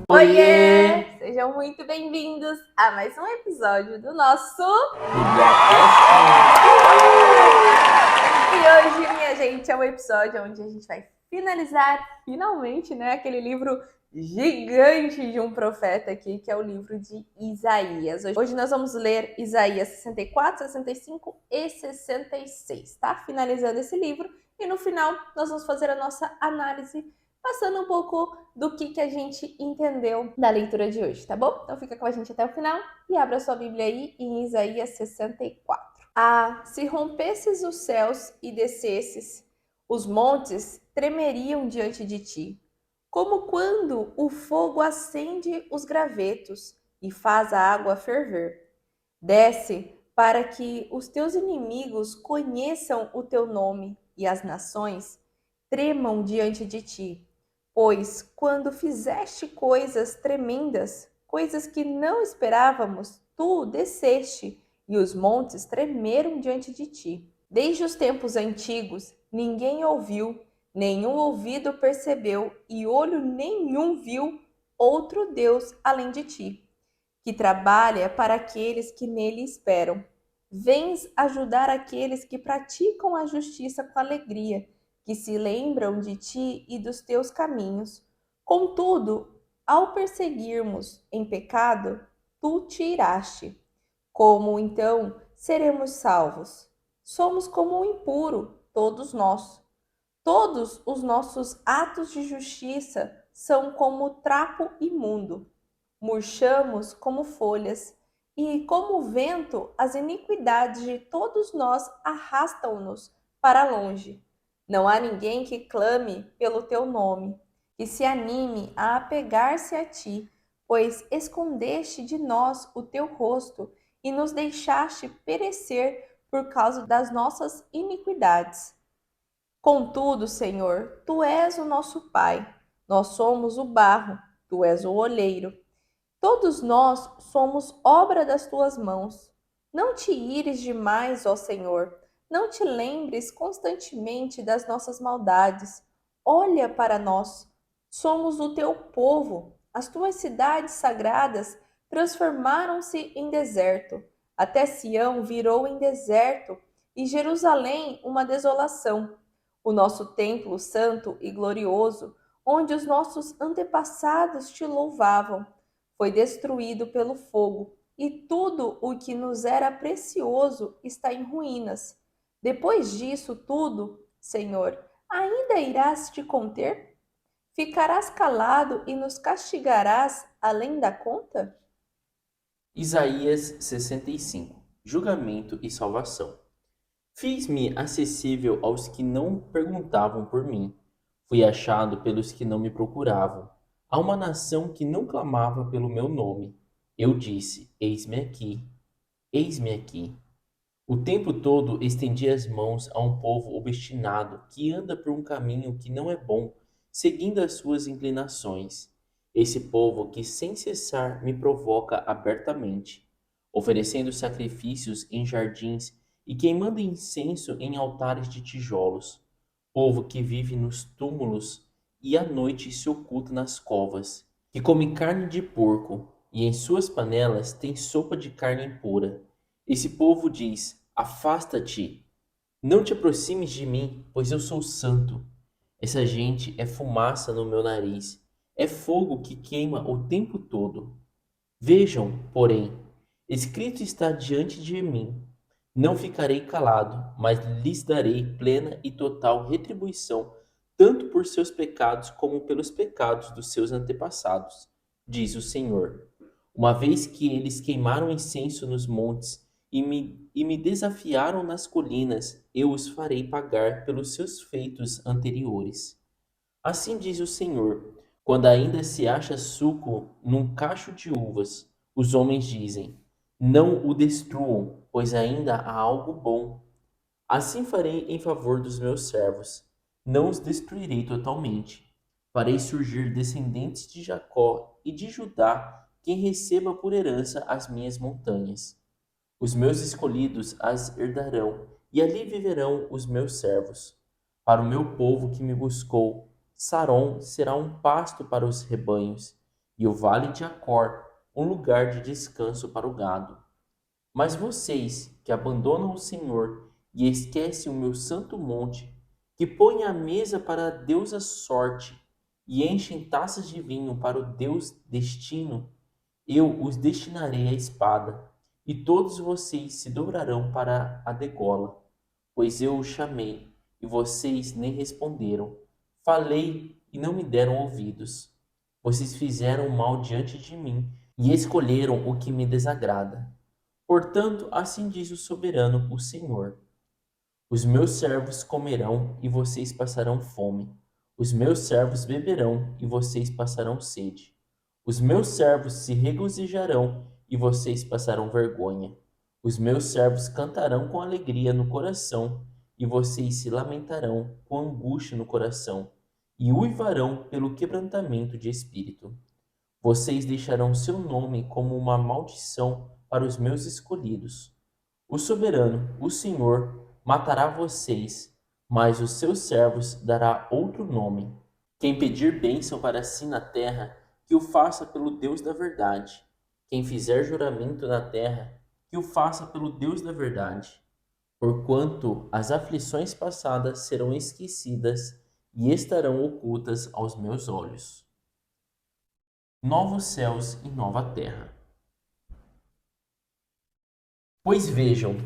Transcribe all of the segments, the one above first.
Oiê! Oiê! Sejam muito bem-vindos a mais um episódio do nosso BíbliaCast! E hoje, minha gente, é um episódio onde a gente vai finalizar, finalmente, né, aquele livro gigante de um profeta aqui, que é o livro de Isaías. Hoje nós vamos ler Isaías 64, 65 e 66, tá? Finalizando esse livro e no final nós vamos fazer a nossa análise, passando um pouco do que a gente entendeu da leitura de hoje, tá bom? Então fica com a gente até o final e abra sua Bíblia aí em Isaías 64. Ah, se rompesses os céus e descesses, os montes tremeriam diante de ti, como quando o fogo acende os gravetos e faz a água ferver. Desce para que os teus inimigos conheçam o teu nome e as nações tremam diante de ti. Pois quando fizeste coisas tremendas, coisas que não esperávamos, tu desceste e os montes tremeram diante de ti. Desde os tempos antigos, ninguém ouviu, nenhum ouvido percebeu e olho nenhum viu outro Deus além de ti, que trabalha para aqueles que nele esperam. Vens ajudar aqueles que praticam a justiça com alegria, que se lembram de ti e dos teus caminhos. Contudo, ao perseguirmos em pecado, tu te iraste. Como então seremos salvos? Somos como o impuro, todos nós. Todos os nossos atos de justiça são como trapo imundo. Murchamos como folhas, e como o vento, as iniquidades de todos nós arrastam-nos para longe. Não há ninguém que clame pelo teu nome, que se anime a apegar-se a ti, pois escondeste de nós o teu rosto e nos deixaste perecer por causa das nossas iniquidades. Contudo, Senhor, tu és o nosso Pai, nós somos o barro, tu és o oleiro. Todos nós somos obra das tuas mãos. Não te ires demais, ó Senhor. Não te lembres constantemente das nossas maldades. Olha para nós. Somos o teu povo. As tuas cidades sagradas transformaram-se em deserto. Até Sião virou em deserto e Jerusalém uma desolação. O nosso templo santo e glorioso, onde os nossos antepassados te louvavam, foi destruído pelo fogo, e tudo o que nos era precioso está em ruínas. Depois disso tudo, Senhor, ainda irás te conter? Ficarás calado e nos castigarás além da conta? Isaías 65. Julgamento e salvação. Fiz-me acessível aos que não perguntavam por mim. Fui achado pelos que não me procuravam. A uma nação que não clamava pelo meu nome. Eu disse: Eis-me aqui, eis-me aqui. O tempo todo estendi as mãos a um povo obstinado que anda por um caminho que não é bom, seguindo as suas inclinações. Esse povo que sem cessar me provoca abertamente, oferecendo sacrifícios em jardins e queimando incenso em altares de tijolos. Povo que vive nos túmulos e à noite se oculta nas covas, que come carne de porco e em suas panelas tem sopa de carne impura. Esse povo diz: Afasta-te, não te aproximes de mim, pois eu sou santo. Essa gente é fumaça no meu nariz, é fogo que queima o tempo todo. Vejam, porém, escrito está diante de mim: não ficarei calado, mas lhes darei plena e total retribuição, tanto por seus pecados como pelos pecados dos seus antepassados, diz o Senhor. Uma vez que eles queimaram incenso nos montes e me desafiaram nas colinas, eu os farei pagar pelos seus feitos anteriores. Assim diz o Senhor: quando ainda se acha suco num cacho de uvas, os homens dizem: não o destruam, pois ainda há algo bom. Assim farei em favor dos meus servos: não os destruirei totalmente. Farei surgir descendentes de Jacó e de Judá, quem receba por herança as minhas montanhas. Os meus escolhidos as herdarão, e ali viverão os meus servos. Para o meu povo que me buscou, Saron será um pasto para os rebanhos, e o vale de Acor um lugar de descanso para o gado. Mas vocês que abandonam o Senhor e esquecem o meu santo monte, que põem a mesa para a deusa Sorte e enchem taças de vinho para o deus Destino, eu os destinarei à espada, e todos vocês se dobrarão para a degola. Pois eu os chamei, e vocês nem responderam. Falei, e não me deram ouvidos. Vocês fizeram mal diante de mim, e escolheram o que me desagrada. Portanto, assim diz o soberano, o Senhor: os meus servos comerão e vocês passarão fome. Os meus servos beberão e vocês passarão sede. Os meus servos se regozijarão e vocês passarão vergonha. Os meus servos cantarão com alegria no coração e vocês se lamentarão com angústia no coração e uivarão pelo quebrantamento de espírito. Vocês deixarão seu nome como uma maldição para os meus escolhidos. O soberano, o Senhor, matará vocês, mas os seus servos dará outro nome. Quem pedir bênção para si na terra, que o faça pelo Deus da verdade. Quem fizer juramento na terra, que o faça pelo Deus da verdade. Porquanto as aflições passadas serão esquecidas e estarão ocultas aos meus olhos. Novos céus e nova terra. Pois vejam,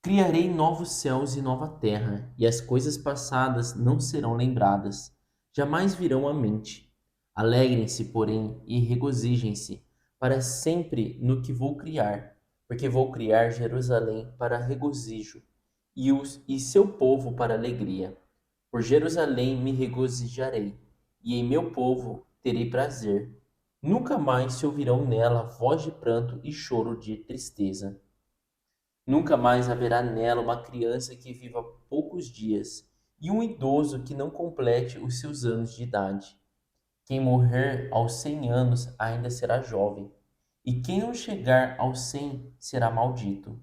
criarei novos céus e nova terra, e as coisas passadas não serão lembradas, jamais virão à mente. Alegrem-se, porém, e regozijem-se para sempre no que vou criar, porque vou criar Jerusalém para regozijo, e seu povo para alegria. Por Jerusalém me regozijarei, e em meu povo terei prazer. Nunca mais se ouvirão nela voz de pranto e choro de tristeza. Nunca mais haverá nela uma criança que viva poucos dias e um idoso que não complete os seus anos de idade. Quem morrer aos 100 anos ainda será jovem, e quem não chegar aos 100 será maldito.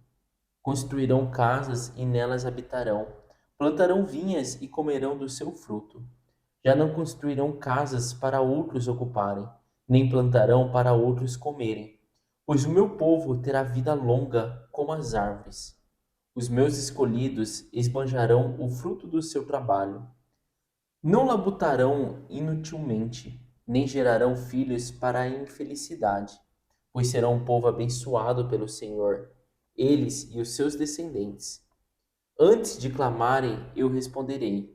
Construirão casas e nelas habitarão, plantarão vinhas e comerão do seu fruto. Já não construirão casas para outros ocuparem, nem plantarão para outros comerem, pois o meu povo terá vida longa como as árvores. Os meus escolhidos esbanjarão o fruto do seu trabalho. Não labutarão inutilmente, nem gerarão filhos para a infelicidade, pois serão um povo abençoado pelo Senhor, eles e os seus descendentes. Antes de clamarem, eu responderei.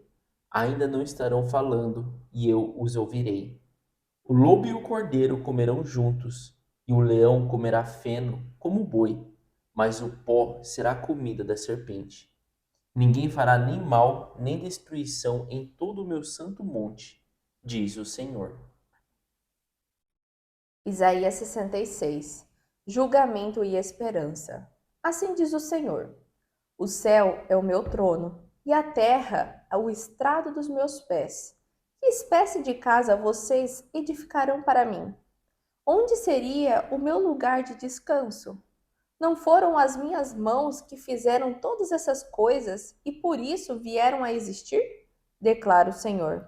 Ainda não estarão falando, e eu os ouvirei. O lobo e o cordeiro comerão juntos, e o leão comerá feno como o boi, mas o pó será a comida da serpente. Ninguém fará nem mal, nem destruição em todo o meu santo monte, diz o Senhor. Isaías 66. Julgamento e esperança. Assim diz o Senhor: o céu é o meu trono, e a terra é o estrado dos meus pés. Que espécie de casa vocês edificarão para mim? Onde seria o meu lugar de descanso? Não foram as minhas mãos que fizeram todas essas coisas e por isso vieram a existir? Declara o Senhor.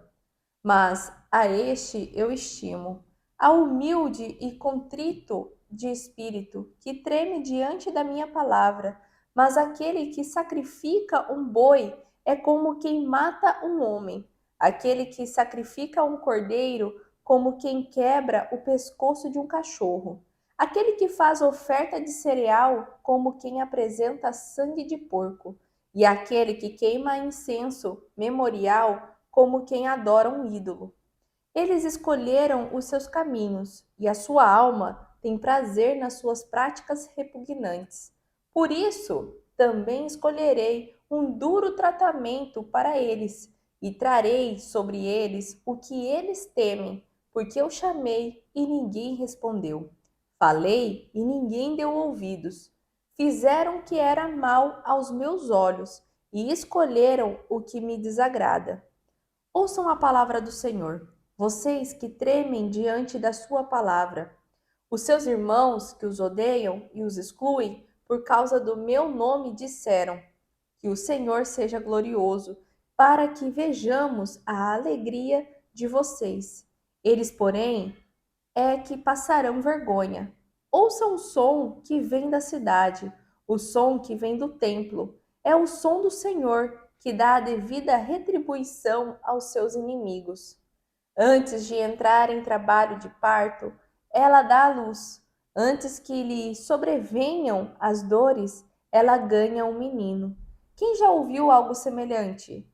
Mas a este eu estimo, ao humilde e contrito de espírito, que treme diante da minha palavra. Mas aquele que sacrifica um boi é como quem mata um homem. Aquele que sacrifica um cordeiro, como quem quebra o pescoço de um cachorro. Aquele que faz oferta de cereal, como quem apresenta sangue de porco. E aquele que queima incenso memorial, como quem adora um ídolo. Eles escolheram os seus caminhos, e a sua alma tem prazer nas suas práticas repugnantes. Por isso, também escolherei um duro tratamento para eles, e trarei sobre eles o que eles temem, porque eu chamei e ninguém respondeu. Falei e ninguém deu ouvidos. Fizeram o que era mal aos meus olhos, e escolheram o que me desagrada. Ouçam a palavra do Senhor, vocês que tremem diante da sua palavra. Os seus irmãos que os odeiam e os excluem por causa do meu nome disseram: que o Senhor seja glorioso, para que vejamos a alegria de vocês. Eles, porém, é que passarão vergonha. Ouçam o som que vem da cidade, o som que vem do templo. É o som do Senhor que dá a devida retribuição aos seus inimigos. Antes de entrar em trabalho de parto, ela dá à luz. Antes que lhe sobrevenham as dores, ela ganha um menino. Quem já ouviu algo semelhante?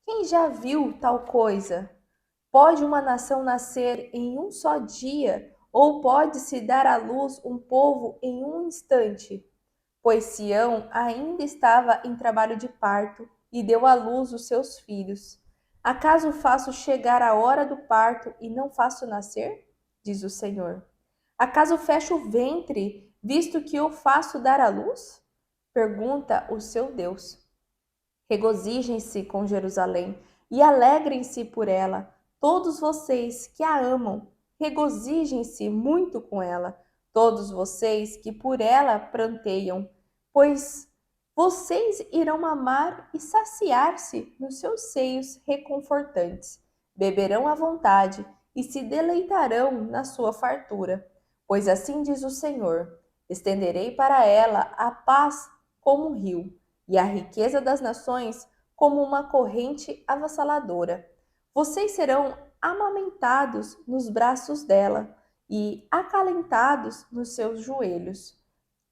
Quem já viu tal coisa? Pode uma nação nascer em um só dia, ou pode-se dar à luz um povo em um instante? Pois Sião ainda estava em trabalho de parto e deu à luz os seus filhos. Acaso faço chegar a hora do parto e não faço nascer? Diz o Senhor. Acaso fecho o ventre, visto que eu faço dar à luz? Pergunta o seu Deus. Regozijem-se com Jerusalém e alegrem-se por ela, todos vocês que a amam. Regozijem-se muito com ela, todos vocês que por ela pranteiam, pois vocês irão amar e saciar-se nos seus seios reconfortantes. Beberão à vontade e se deleitarão na sua fartura. Pois assim diz o Senhor: estenderei para ela a paz como um rio e a riqueza das nações como uma corrente avassaladora. Vocês serão amamentados nos braços dela e acalentados nos seus joelhos.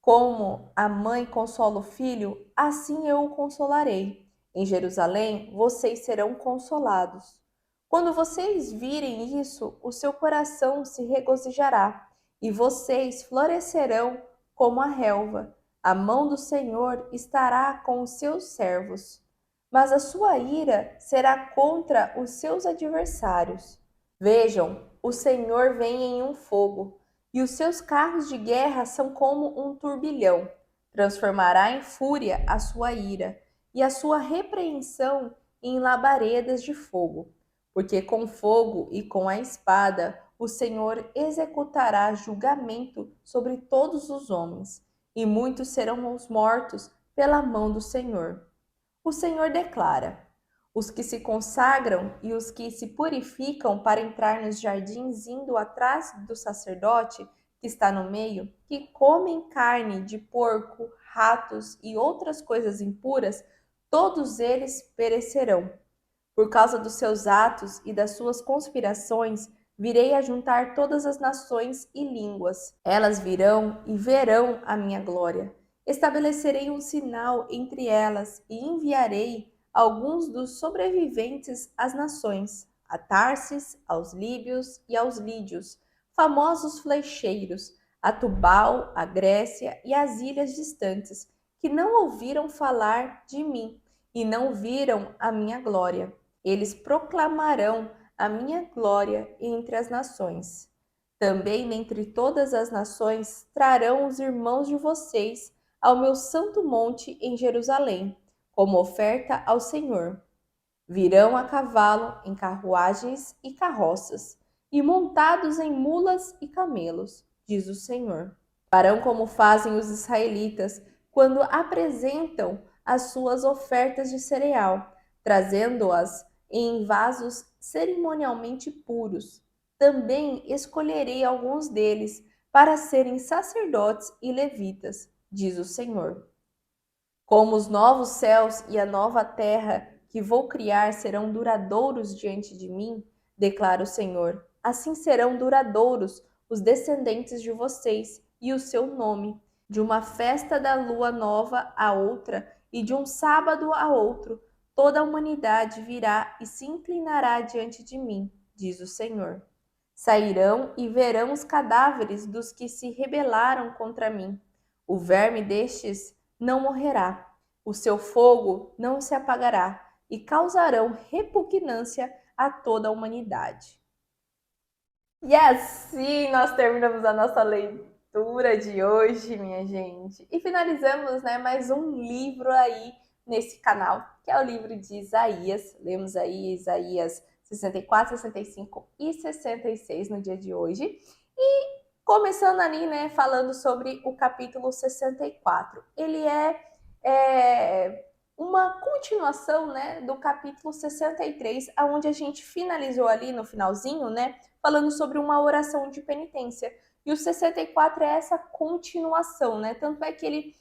Como a mãe consola o filho, assim eu o consolarei. Em Jerusalém vocês serão consolados. Quando vocês virem isso, o seu coração se regozijará e vocês florescerão como a relva. A mão do Senhor estará com os seus servos, mas a sua ira será contra os seus adversários. Vejam, o Senhor vem em um fogo, e os seus carros de guerra são como um turbilhão. Transformará em fúria a sua ira, e a sua repreensão em labaredas de fogo. Porque com fogo e com a espada o Senhor executará julgamento sobre todos os homens, e muitos serão os mortos pela mão do Senhor. O Senhor declara: os que se consagram e os que se purificam para entrar nos jardins indo atrás do sacerdote que está no meio, que comem carne de porco, ratos e outras coisas impuras, todos eles perecerão. Por causa dos seus atos e das suas conspirações, virei a juntar todas as nações e línguas. Elas virão e verão a minha glória. Estabelecerei um sinal entre elas e enviarei alguns dos sobreviventes às nações, a Tarsis, aos líbios e aos lídios, famosos flecheiros, a Tubal, a Grécia e as ilhas distantes, que não ouviram falar de mim e não viram a minha glória. Eles proclamarão a minha glória entre as nações. Também dentre todas as nações trarão os irmãos de vocês ao meu santo monte em Jerusalém, como oferta ao Senhor. Virão a cavalo em carruagens e carroças, e montados em mulas e camelos, diz o Senhor. Farão como fazem os israelitas quando apresentam as suas ofertas de cereal, trazendo-as em vasos cerimonialmente puros. Também escolherei alguns deles para serem sacerdotes e levitas, diz o Senhor. Como os novos céus e a nova terra que vou criar serão duradouros diante de mim, declara o Senhor, assim serão duradouros os descendentes de vocês e o seu nome, de uma festa da lua nova a outra e de um sábado a outro, toda a humanidade virá e se inclinará diante de mim, diz o Senhor. Sairão e verão os cadáveres dos que se rebelaram contra mim. O verme destes não morrerá, o seu fogo não se apagará, e causarão repugnância a toda a humanidade. E assim nós terminamos a nossa leitura de hoje, minha gente. E finalizamos, né, mais um livro aí nesse canal, que é o livro de Isaías. Lemos aí Isaías 64, 65 e 66 no dia de hoje. E começando ali, né, falando sobre o capítulo 64. Ele é uma continuação, né, do capítulo 63, aonde a gente finalizou ali no finalzinho, né, falando sobre uma oração de penitência. E o 64 é essa continuação, né? Tanto é que ele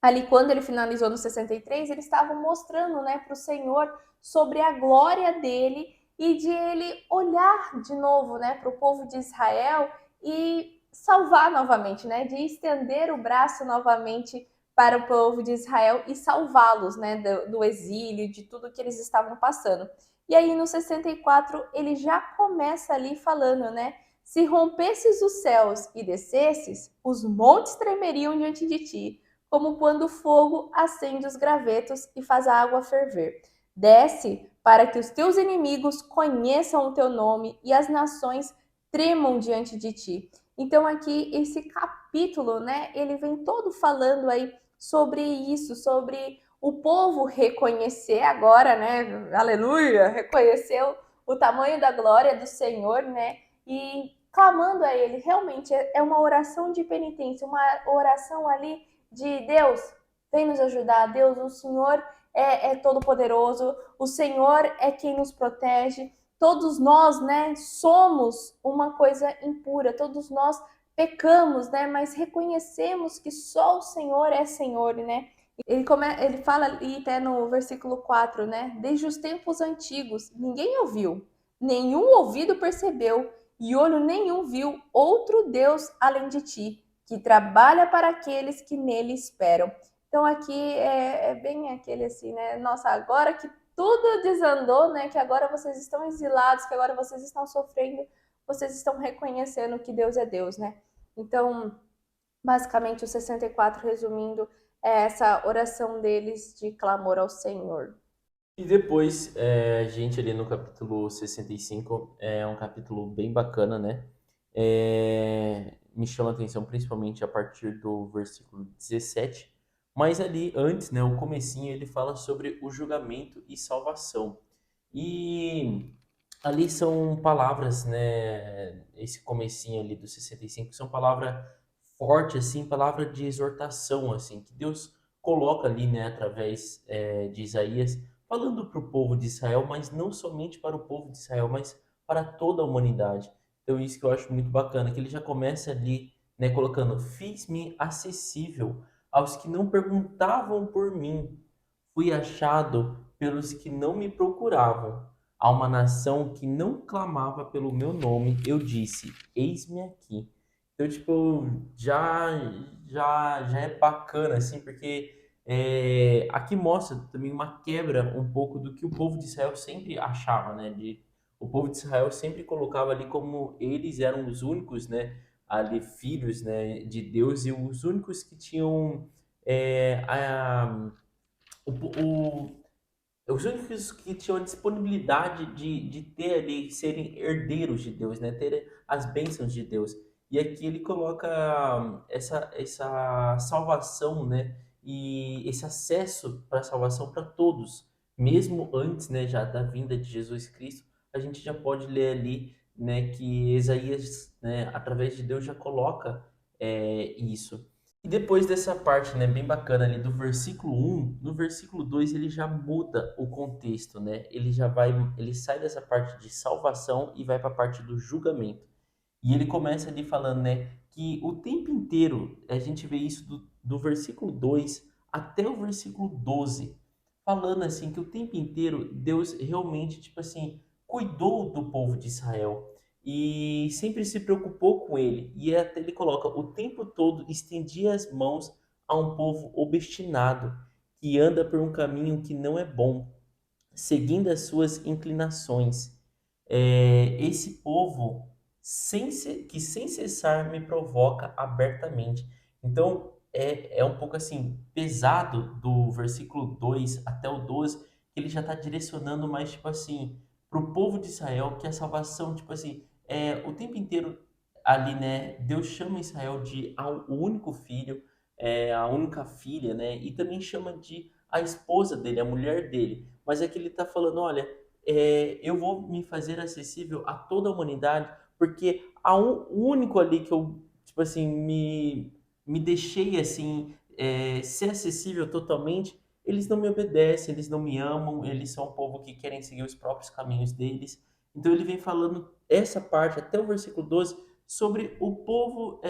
ali quando ele finalizou no 63, eles estavam mostrando, né, para o Senhor sobre a glória dele e de ele olhar de novo, né, para o povo de Israel e salvar novamente, né, de estender o braço novamente para o povo de Israel e salvá-los, né, do exílio, de tudo que eles estavam passando. E aí no 64 ele já começa ali falando, né, se rompesses os céus e descesses, os montes tremeriam diante de ti, como quando o fogo acende os gravetos e faz a água ferver. Desce para que os teus inimigos conheçam o teu nome e as nações tremam diante de ti. Então aqui esse capítulo, né, ele vem todo falando aí sobre isso, sobre o povo reconhecer agora, né, aleluia, reconheceu o tamanho da glória do Senhor, né, e clamando a ele. Realmente é uma oração de penitência, uma oração ali de Deus, vem nos ajudar. Deus, o Senhor é todo-poderoso, o Senhor é quem nos protege. Todos nós, né, somos uma coisa impura, todos nós pecamos, né, mas reconhecemos que só o Senhor é Senhor, né? Ele fala ali até no versículo 4, né? Desde os tempos antigos, ninguém ouviu, nenhum ouvido percebeu, e olho nenhum viu outro Deus além de ti, que trabalha para aqueles que nele esperam. Então aqui é bem aquele assim, né? Nossa, agora que tudo desandou, né? Que agora vocês estão exilados, que agora vocês estão sofrendo, vocês estão reconhecendo que Deus é Deus, né? Então, basicamente, o 64, resumindo, é essa oração deles de clamor ao Senhor. E depois, a gente ali no capítulo 65, é um capítulo bem bacana, né? Me chama a atenção principalmente a partir do versículo 17, mas ali antes, né, o comecinho, ele fala sobre o julgamento e salvação. E ali são palavras, né, esse comecinho ali do 65, são palavras fortes, assim, palavra de exortação, assim, que Deus coloca ali, né, através de Isaías, falando para o povo de Israel, mas não somente para o povo de Israel, mas para toda a humanidade. Então, isso que eu acho muito bacana, que ele já começa ali, né, colocando: fiz-me acessível aos que não perguntavam por mim, fui achado pelos que não me procuravam. A uma nação que não clamava pelo meu nome, eu disse: eis-me aqui. Então, tipo, já é bacana, assim, porque aqui mostra também uma quebra um pouco do que o povo de Israel sempre achava, né? O povo de Israel sempre colocava ali como eles eram os únicos, né? Ali filhos, né? De Deus e os únicos que tinham o, os únicos que tinham a disponibilidade de ter ali, serem herdeiros de Deus, né? Ter as bênçãos de Deus. E aqui ele coloca essa salvação, né? E esse acesso para a salvação para todos, mesmo antes, né, já da vinda de Jesus Cristo, a gente já pode ler ali, né, que Isaías, né, através de Deus já coloca isso. E depois dessa parte, né, bem bacana ali do versículo 1, no versículo 2 ele já muda o contexto, né? Ele sai dessa parte de salvação e vai para a parte do julgamento. E ele começa ali falando, né, que o tempo inteiro, a gente vê isso do versículo 2 até o versículo 12, falando assim que o tempo inteiro Deus realmente, tipo assim, cuidou do povo de Israel e sempre se preocupou com ele. E até ele coloca: o tempo todo estendia as mãos a um povo obstinado que anda por um caminho que não é bom, seguindo as suas inclinações. Esse povo que sem cessar me provoca abertamente. Então é um pouco assim pesado do versículo 2 até o 12, que ele já está direcionando mais tipo assim para o povo de Israel, que a salvação, tipo assim, o tempo inteiro ali, né? Deus chama Israel de o único filho, a única filha, né? E também chama de a esposa dele, a mulher dele. Mas é que ele está falando: olha, eu vou me fazer acessível a toda a humanidade, porque o único ali que eu, tipo assim, me deixei assim ser acessível totalmente, eles não me obedecem, eles não me amam, eles são um povo que querem seguir os próprios caminhos deles. Então ele vem falando essa parte até o versículo 12 sobre o povo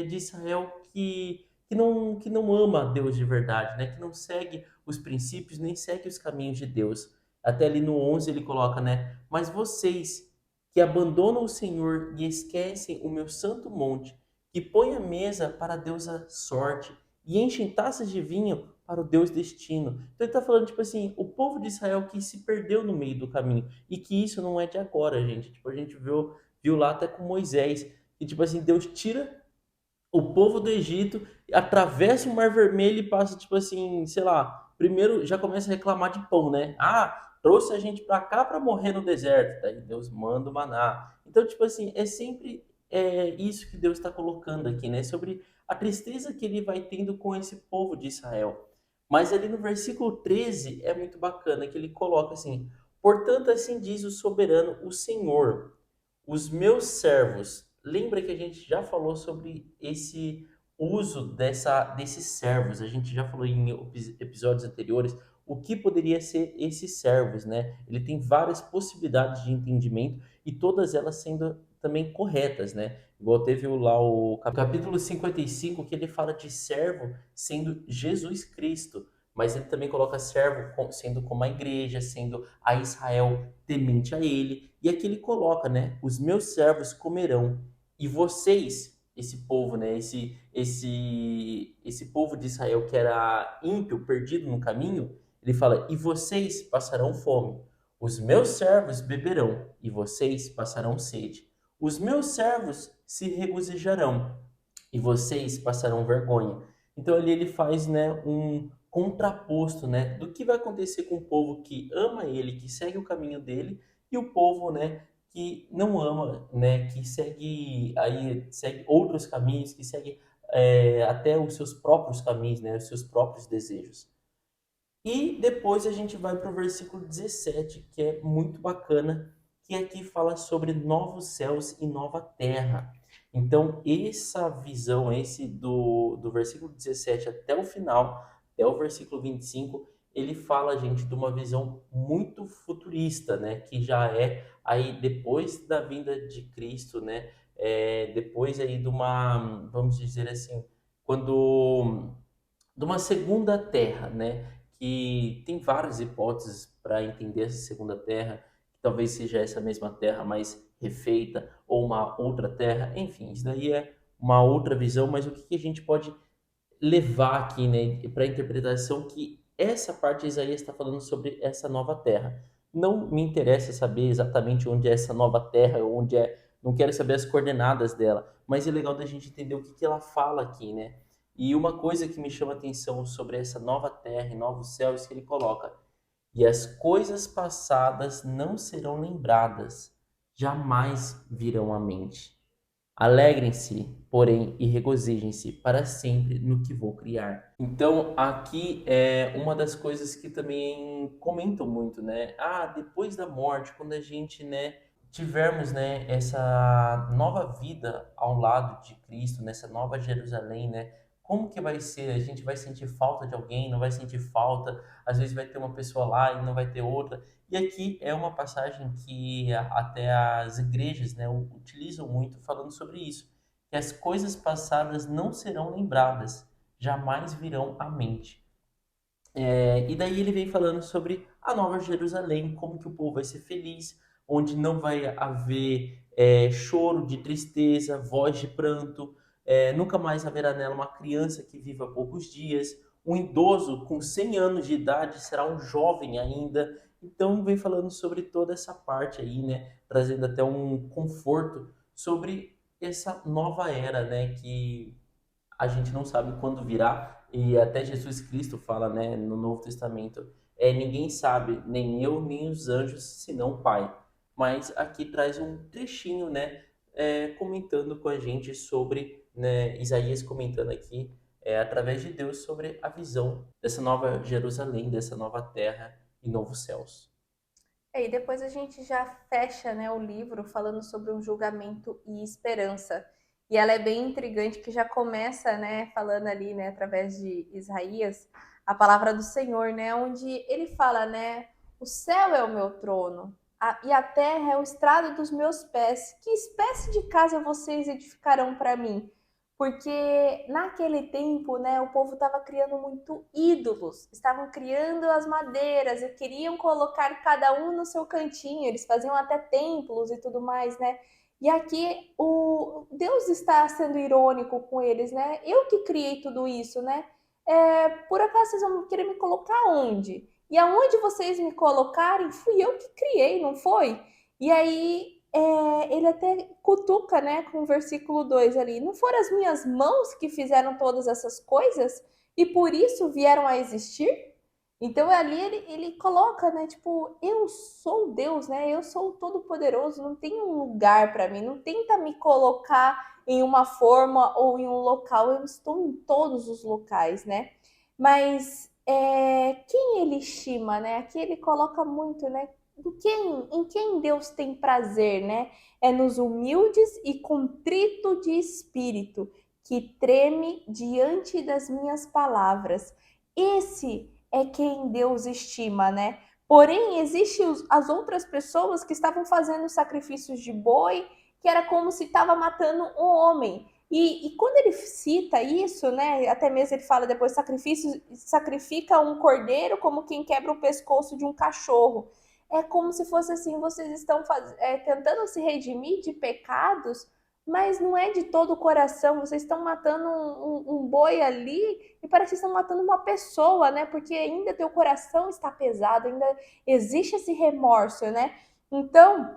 de Israel que não ama a Deus de verdade, né? Que não segue os princípios, nem segue os caminhos de Deus. Até ali no 11 ele coloca, né? Mas vocês que abandonam o Senhor e esquecem o meu santo monte, que põem a mesa para a deusa sorte e enchem taças de vinho para o Deus destino. Então ele está falando, tipo assim, o povo de Israel que se perdeu no meio do caminho e que isso não é de agora, gente. Tipo, a gente viu lá até com Moisés, e tipo assim, Deus tira o povo do Egito, atravessa o Mar Vermelho e passa, tipo assim, sei lá, primeiro já começa a reclamar de pão, né? Ah, trouxe a gente pra cá pra morrer no deserto. Daí Deus manda o maná. Então, tipo assim, é sempre isso que Deus está colocando aqui, né? Sobre a tristeza que ele vai tendo com esse povo de Israel. Mas ali no versículo 13 é muito bacana, que ele coloca assim: portanto, assim diz o soberano, o Senhor. Os meus servos, lembra que a gente já falou sobre esse uso desses servos, a gente já falou em episódios anteriores o que poderia ser esses servos, né? Ele tem várias possibilidades de entendimento e todas elas sendo também corretas, né? Igual teve lá o capítulo 55 que ele fala de servo sendo Jesus Cristo, mas ele também coloca servo sendo como a igreja, sendo a Israel temente a ele. E aqui ele coloca, né? Os meus servos comerão e vocês, esse povo, né? Esse povo de Israel que era ímpio, perdido no caminho, ele fala: e vocês passarão fome. Os meus servos beberão e vocês passarão sede. Os meus servos se regozijarão e vocês passarão vergonha. Então ali ele faz, né, um contraposto, né, do que vai acontecer com o povo que ama ele, que segue o caminho dele, e o povo, né, que não ama, né, que segue outros caminhos, que segue até os seus próprios caminhos, né, os seus próprios desejos. E depois a gente vai para o versículo 17, que é muito bacana, que aqui fala sobre novos céus e nova terra. Então, essa visão, esse do versículo 17 até o final, até o versículo 25, ele fala, gente, de uma visão muito futurista, né? Que já é aí depois da vinda de Cristo, né? Depois aí de uma, vamos dizer assim, quando de uma segunda terra, né? Que tem várias hipóteses para entender essa segunda terra, que talvez seja essa mesma terra, mas refeita, ou uma outra terra, enfim, isso daí é uma outra visão, mas o que a gente pode levar aqui, né, para a interpretação que essa parte de Isaías está falando sobre essa nova terra. Não me interessa saber exatamente onde é essa nova terra, onde é, não quero saber as coordenadas dela, mas é legal da gente entender o que ela fala aqui, né? E uma coisa que me chama a atenção sobre essa nova terra e novos céus que ele coloca: e as coisas passadas não serão lembradas, jamais virão à mente. Alegrem-se, porém, e regozijem-se para sempre no que vou criar. Então, aqui é uma das coisas que também comentam muito, né? Ah, depois da morte, quando a gente, né, tivermos, né, essa nova vida ao lado de Cristo, nessa nova Jerusalém, né? Como que vai ser? A gente vai sentir falta de alguém? Não vai sentir falta? Às vezes vai ter uma pessoa lá e não vai ter outra. E aqui é uma passagem que até as igrejas, né, utilizam muito falando sobre isso, que as coisas passadas não serão lembradas, jamais virão à mente. E daí ele vem falando sobre a Nova Jerusalém, como que o povo vai ser feliz, onde não vai haver choro de tristeza, voz de pranto, nunca mais haverá nela uma criança que viva poucos dias, um idoso com 100 anos de idade será um jovem ainda. Então vem falando sobre toda essa parte aí, né, trazendo até um conforto sobre essa nova era, né, que a gente não sabe quando virá, e até Jesus Cristo fala, né, no Novo Testamento, ninguém sabe, nem eu, nem os anjos, senão o Pai. Mas aqui traz um trechinho, né, comentando com a gente sobre, né, Isaías comentando aqui, através de Deus, sobre a visão dessa nova Jerusalém, dessa nova terra e novos céus. E depois a gente já fecha, né, o livro falando sobre um julgamento e esperança. e ela é bem intrigante, que já começa, né, falando ali, né, através de Isaías, a palavra do Senhor, né, onde ele fala, né, o céu é o meu trono, e a terra é o estrado dos meus pés. Que espécie de casa vocês edificarão para mim? Porque naquele tempo, né, o povo estava criando muito ídolos, estavam criando as madeiras e queriam colocar cada um no seu cantinho, eles faziam até templos e tudo mais, né? E aqui o Deus está sendo irônico com eles, né? Eu que criei tudo isso, né? Por acaso vocês vão querer me colocar onde? E aonde vocês me colocarem, fui eu que criei, não foi? E aí ele até cutuca, né, com o versículo 2 ali. Não foram as minhas mãos que fizeram todas essas coisas e por isso vieram a existir? Então ali ele coloca, né, tipo, eu sou Deus, né? Eu sou o Todo-Poderoso, não tem um lugar para mim, não tenta me colocar em uma forma ou em um local, eu estou em todos os locais, né? Mas quem ele estima, né? Aqui ele coloca muito, né? Em quem Deus tem prazer, né? É nos humildes e contrito de espírito, que treme diante das minhas palavras. Esse é quem Deus estima, né? Porém, existem as outras pessoas que estavam fazendo sacrifícios de boi, que era como se estava matando um homem. E quando ele cita isso, né? Até mesmo ele fala depois sacrifica um cordeiro como quem quebra o pescoço de um cachorro. É como se fosse assim, vocês estão tentando se redimir de pecados, mas não é de todo o coração. Vocês estão matando um boi ali e parece que estão matando uma pessoa, né? Porque ainda teu coração está pesado, ainda existe esse remorso, né? Então,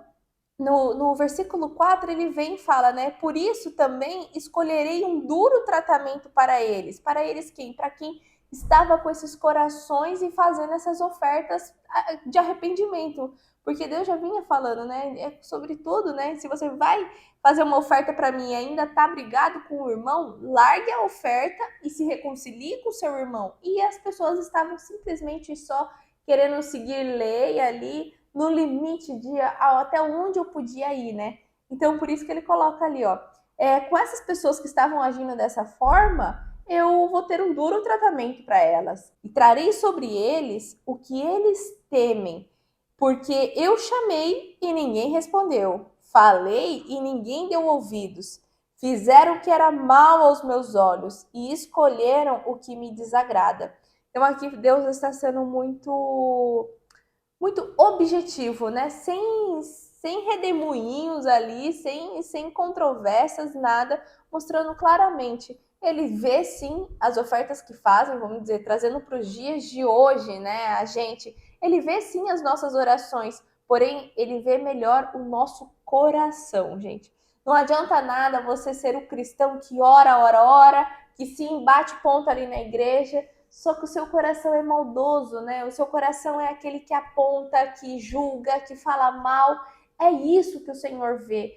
no versículo 4 ele vem e fala, né? Por isso também escolherei um duro tratamento para eles. Para eles quem? Para quem estava com esses corações e fazendo essas ofertas de arrependimento. Porque Deus já vinha falando, né? É sobre tudo, né? Se você vai fazer uma oferta para mim e ainda tá brigado com o irmão, largue a oferta e se reconcilie com o seu irmão. E as pessoas estavam simplesmente só querendo seguir lei ali, no limite de até onde eu podia ir, né? Então, por isso que ele coloca ali, ó. Com essas pessoas que estavam agindo dessa forma, eu vou ter um duro tratamento para elas. E trarei sobre eles o que eles temem. Porque eu chamei e ninguém respondeu. Falei e ninguém deu ouvidos. Fizeram o que era mal aos meus olhos e escolheram o que me desagrada. Então aqui Deus está sendo muito objetivo, né? Sem redemoinhos ali, sem controvérsias, nada, mostrando claramente. Ele vê sim as ofertas que fazem, vamos dizer, trazendo para os dias de hoje, né? A gente, ele vê sim as nossas orações, porém ele vê melhor o nosso coração, gente. Não adianta nada você ser o cristão que ora, que sim bate ponto ali na igreja, só que o seu coração é maldoso, né? O seu coração é aquele que aponta, que julga, que fala mal. É isso que o Senhor vê.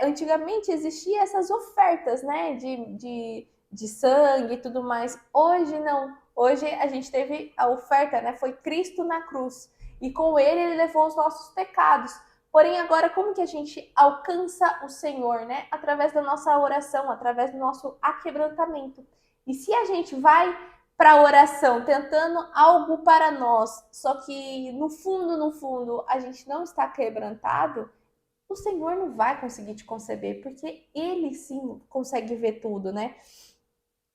Antigamente existiam essas ofertas, né? De sangue e tudo mais. Hoje não. Hoje a gente teve a oferta, né? Foi Cristo na cruz. E com ele levou os nossos pecados. Porém, agora, como que a gente alcança o Senhor, né? Através da nossa oração, através do nosso aquebrantamento. E se a gente vai para a oração, tentando algo para nós, só que no fundo, a gente não está quebrantado, o Senhor não vai conseguir te conceber, porque Ele sim consegue ver tudo, né?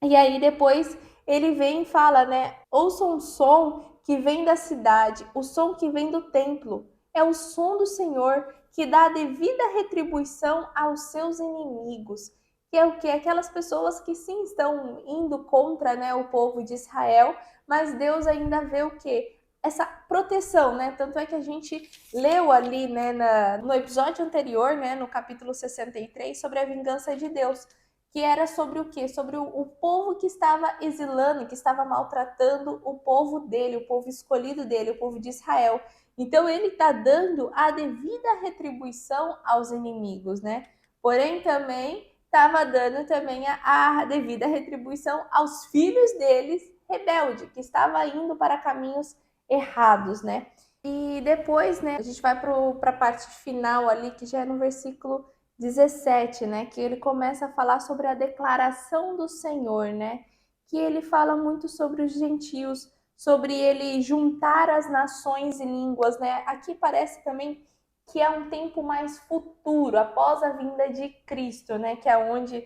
E aí depois ele vem e fala, né? Ouça um som que vem da cidade, o som que vem do templo. É o som do Senhor que dá a devida retribuição aos seus inimigos. Que é o que? Aquelas pessoas que sim estão indo contra, né, o povo de Israel, mas Deus ainda vê o quê? Essa proteção, né? Tanto é que a gente leu ali, né, no episódio anterior, né, no capítulo 63, sobre a vingança de Deus, que era sobre o quê? Sobre o povo que estava exilando, que estava maltratando o povo dele, o povo escolhido dele, o povo de Israel. Então ele está dando a devida retribuição aos inimigos, né? Porém também estava dando também a devida retribuição aos filhos deles, rebelde, que estava indo para caminhos errados, né? E depois, né, a gente vai para a parte final ali, que já é no versículo 17, né, que ele começa a falar sobre a declaração do Senhor, né, que ele fala muito sobre os gentios, sobre ele juntar as nações e línguas, né? Aqui parece também que é um tempo mais futuro, após a vinda de Cristo, né, que é onde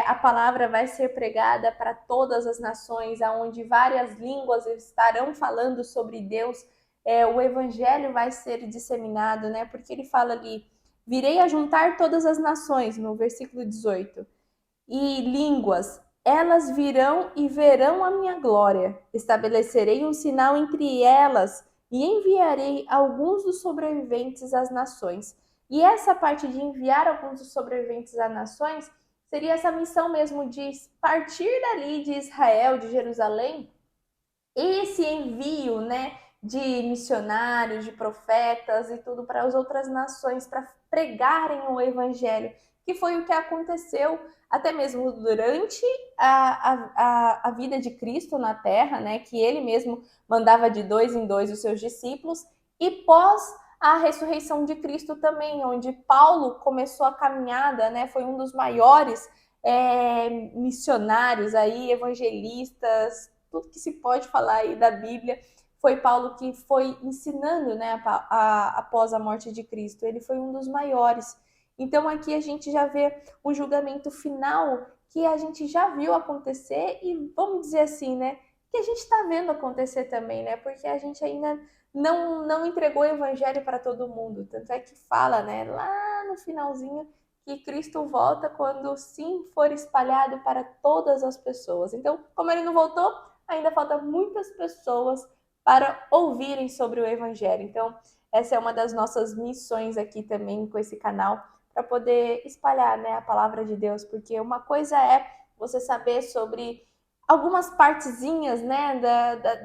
a palavra vai ser pregada para todas as nações, aonde várias línguas estarão falando sobre Deus, o evangelho vai ser disseminado, né? Porque ele fala ali, virei a juntar todas as nações, no versículo 18, e línguas, elas virão e verão a minha glória. Estabelecerei um sinal entre elas e enviarei alguns dos sobreviventes às nações. E essa parte de enviar alguns dos sobreviventes às nações seria essa missão mesmo de partir dali de Israel, de Jerusalém, esse envio, né, de missionários, de profetas e tudo para as outras nações, para pregarem o evangelho, que foi o que aconteceu até mesmo durante a vida de Cristo na Terra, né, que ele mesmo mandava de 2 em 2 os seus discípulos, e pós a ressurreição de Cristo também, onde Paulo começou a caminhada, né, foi um dos maiores missionários aí, evangelistas, tudo que se pode falar aí da Bíblia, foi Paulo que foi ensinando, né, após a morte de Cristo. Ele foi um dos maiores. Então aqui a gente já vê o julgamento final que a gente já viu acontecer e vamos dizer assim, né, que a gente está vendo acontecer também, né, porque a gente ainda não entregou o evangelho para todo mundo. Tanto é que fala, né, lá no finalzinho, que Cristo volta quando sim for espalhado para todas as pessoas. Então, como ele não voltou, ainda falta muitas pessoas para ouvirem sobre o evangelho. Então, essa é uma das nossas missões aqui também com esse canal, para poder espalhar, né, a palavra de Deus, porque uma coisa é você saber sobre algumas partezinhas, né,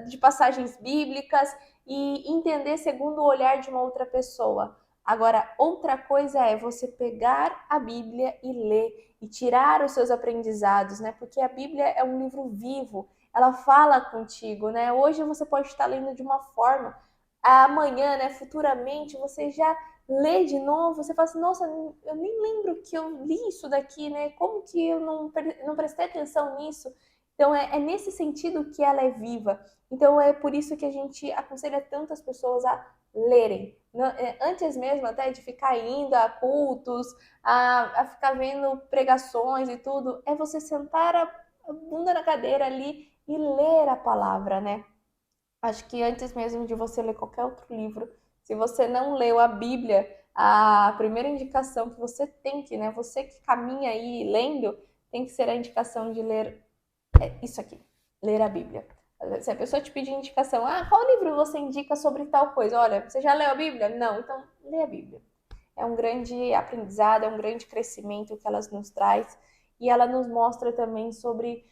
de passagens bíblicas e entender segundo o olhar de uma outra pessoa. Agora, outra coisa é você pegar a Bíblia e ler e tirar os seus aprendizados, né? Porque a Bíblia é um livro vivo, ela fala contigo, né? Hoje você pode estar lendo de uma forma, amanhã, né, futuramente, você já lê de novo, você fala assim, nossa, eu nem lembro que eu li isso daqui, né? Como que eu não prestei atenção nisso? Então, é nesse sentido que ela é viva. Então, é por isso que a gente aconselha tantas pessoas a lerem. Antes mesmo até de ficar indo a cultos, a ficar vendo pregações e tudo, é você sentar a bunda na cadeira ali e ler a palavra, né? Acho que antes mesmo de você ler qualquer outro livro, se você não leu a Bíblia, a primeira indicação que você tem que, né? Você que caminha aí lendo, tem que ser a indicação de ler isso aqui, ler a Bíblia. Se a pessoa te pedir indicação, qual livro você indica sobre tal coisa? Olha, você já leu a Bíblia? Não, então lê a Bíblia. É um grande aprendizado, é um grande crescimento que ela nos traz e ela nos mostra também sobre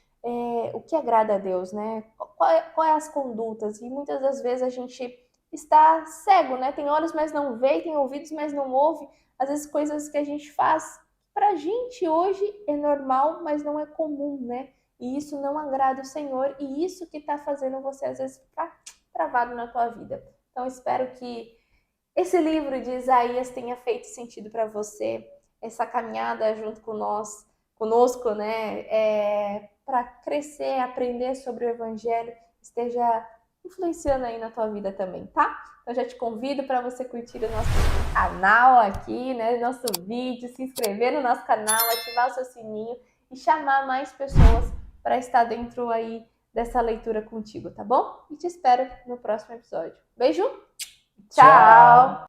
o que agrada a Deus, né? Qual é as condutas? E muitas das vezes a gente está cego, né? Tem olhos, mas não vê, tem ouvidos, mas não ouve. Às vezes coisas que a gente faz pra gente hoje é normal, mas não é comum, né? E isso não agrada o Senhor e isso que está fazendo você às vezes ficar travado na tua vida. Então espero que esse livro de Isaías tenha feito sentido para você, essa caminhada junto conosco, né, para crescer, aprender sobre o Evangelho, esteja influenciando aí na tua vida também, tá? Então já te convido para você curtir o nosso canal aqui, né, nosso vídeo, se inscrever no nosso canal, ativar o seu sininho e chamar mais pessoas para estar dentro aí dessa leitura contigo, tá bom? E te espero no próximo episódio. Beijo! Tchau!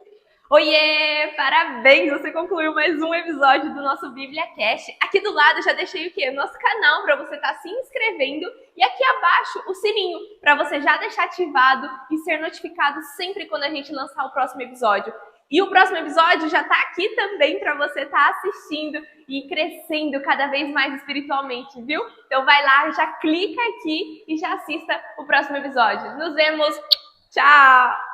Oiê! Parabéns! Você concluiu mais um episódio do nosso Bíblia Cast. Aqui do lado eu já deixei o quê? Nosso canal para você estar se inscrevendo e aqui abaixo o sininho para você já deixar ativado e ser notificado sempre quando a gente lançar o próximo episódio. E o próximo episódio já tá aqui também para você estar assistindo e crescendo cada vez mais espiritualmente, viu? Então vai lá, já clica aqui e já assista o próximo episódio. Nos vemos! Tchau!